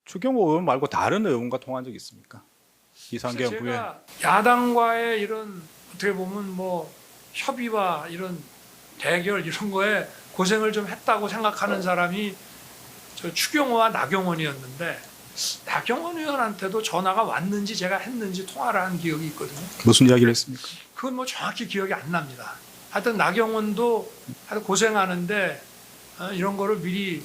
추경호 의원 말고 다른 의원과 통화한 적 있습니까? 비상계엄 후에. 제가 야당과의 이런 어떻게 보면 뭐 협의와 이런 대결 이런 거에 고생을 좀 했다고 생각하는 사람이 저 추경호와 나경원이었는데 나경원 의원한테도 전화가 왔는지 제가 했는지 통화를 한 기억이 있거든요. 무슨 이야기를 했습니까? 그건 뭐 정확히 기억이 안 납니다. 하여튼 나경원도 하여튼 고생하는데 이런 거를 미리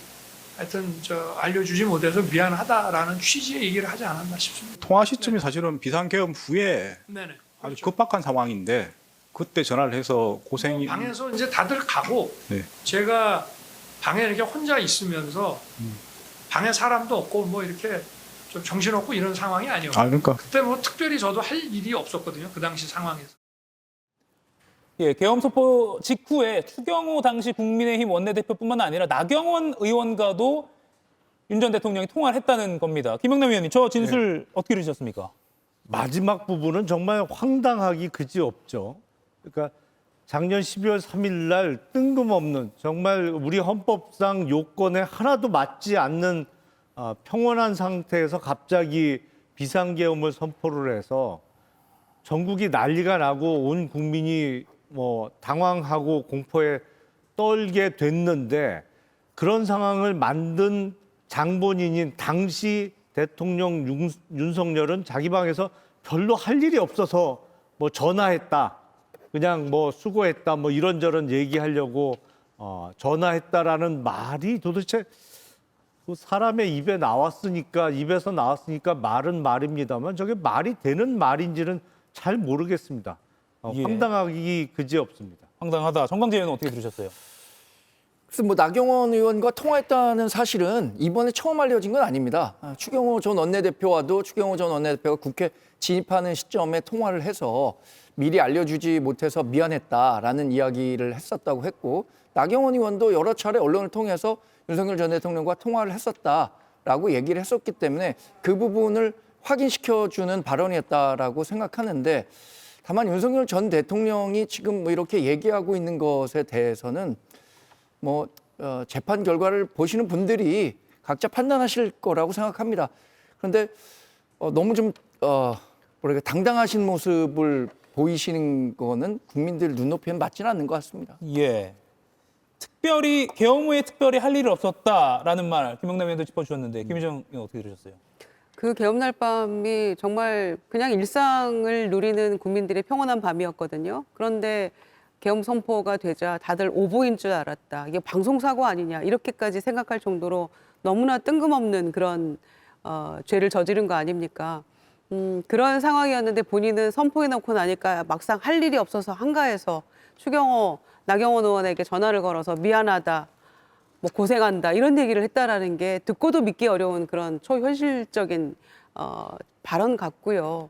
하여튼 알려주지 못해서 미안하다라는 취지의 얘기를 하지 않았나 싶습니다. 통화 시점이 사실은 비상계엄 후에 네네. 아주 그렇죠. 급박한 상황인데 그때 전화를 해서 고생이. 방에서 이제 다들 가고 네. 제가 방에 이렇게 혼자 있으면서 방에 사람도 없고 뭐 이렇게 좀 정신없고 이런 상황이 아니었고 그러니까 그때 뭐 특별히 저도 할 일이 없었거든요. 그 당시 상황에서. 예, 계엄 선포 직후에 추경호 당시 국민의힘 원내대표뿐만 아니라 나경원 의원과도 윤 전 대통령이 통화를 했다는 겁니다. 김영남 의원님, 저 진술 어떻게 들으셨습니까? 마지막 부분은 정말 황당하기 그지없죠. 그러니까 작년 12월 3일 날 뜬금없는 정말 우리 헌법상 요건에 하나도 맞지 않는 평온한 상태에서 갑자기 비상계엄을 선포를 해서 전국이 난리가 나고 온 국민이 뭐 당황하고 공포에 떨게 됐는데 그런 상황을 만든 장본인인 당시 대통령 윤석열은 자기 방에서 별로 할 일이 없어서 뭐 전화했다. 그냥 뭐 수고했다. 뭐 이런저런 얘기하려고 전화했다라는 말이 도대체 사람의 입에서 나왔으니까 말은 말입니다만 저게 말이 되는 말인지는 잘 모르겠습니다. 예. 황당하기 그지없습니다. 황당하다. 정광재 의원은 어떻게 들으셨어요? 그래서 뭐 나경원 의원과 통화했다는 사실은 이번에 처음 알려진 건 아닙니다. 추경호 전 원내대표와도 추경호 전 원내대표가 국회 진입하는 시점에 통화를 해서 미리 알려주지 못해서 미안했다라는 이야기를 했었다고 했고 나경원 의원도 여러 차례 언론을 통해서 윤석열 전 대통령과 통화를 했었다라고 얘기를 했었기 때문에 그 부분을 확인시켜주는 발언이었다라고 생각하는데 다만 윤석열 전 대통령이 지금 뭐 이렇게 얘기하고 있는 것에 대해서는 뭐 재판 결과를 보시는 분들이 각자 판단하실 거라고 생각합니다. 그런데 너무 좀 뭐랄까 당당하신 모습을 보이시는 거는 국민들 눈높이엔 맞지는 않는 것 같습니다. 예. 특별히 계엄 후에 특별히 할 일이 없었다라는 말 김영남 의원도 짚어주셨는데 김희정 의원 어떻게 들으셨어요? 그 계엄날 밤이 정말 그냥 일상을 누리는 국민들의 평온한 밤이었거든요. 그런데 계엄 선포가 되자 다들 오보인 줄 알았다. 이게 방송사고 아니냐 이렇게까지 생각할 정도로 너무나 뜬금없는 그런 죄를 저지른 거 아닙니까? 그런 상황이었는데 본인은 선포해놓고 나니까 막상 할 일이 없어서 한가해서 추경호, 나경원 의원에게 전화를 걸어서 미안하다, 뭐 고생한다 이런 얘기를 했다라는 게 듣고도 믿기 어려운 그런 초현실적인 발언 같고요.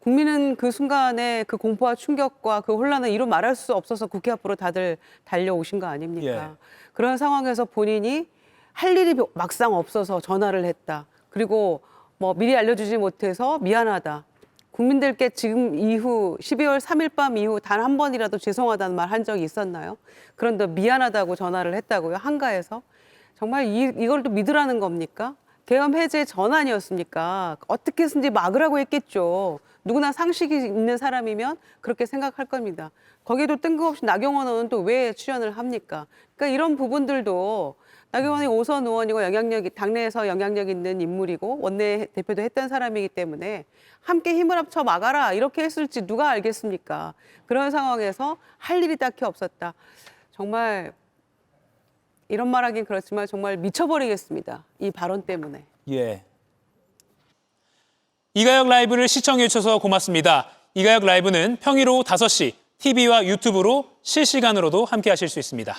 국민은 그 순간에 그 공포와 충격과 그 혼란을 이루 말할 수 없어서 국회 앞으로 다들 달려오신 거 아닙니까? 예. 그런 상황에서 본인이 할 일이 막상 없어서 전화를 했다. 그리고 뭐 미리 알려주지 못해서 미안하다. 국민들께 지금 이후 12월 3일 밤 이후 단 한 번이라도 죄송하다는 말 한 적이 있었나요? 그런데 미안하다고 전화를 했다고요? 한가해서? 정말 이걸 또 믿으라는 겁니까? 계엄 해제 전환이었으니까 어떻게 해서든지 막으라고 했겠죠. 누구나 상식이 있는 사람이면 그렇게 생각할 겁니다. 거기에도 뜬금없이 나경원 의원은 또 왜 출연을 합니까? 그러니까 이런 부분들도 나경원이 5선 의원이고 당내에서 영향력 있는 인물이고 원내대표도 했던 사람이기 때문에 함께 힘을 합쳐 막아라 이렇게 했을지 누가 알겠습니까? 그런 상황에서 할 일이 딱히 없었다. 정말 이런 말하긴 그렇지만 정말 미쳐버리겠습니다. 이 발언 때문에. 예. 이가혁 라이브를 시청해 주셔서 고맙습니다. 이가혁 라이브는 평일 오후 5시 TV와 유튜브로 실시간으로도 함께 하실 수 있습니다.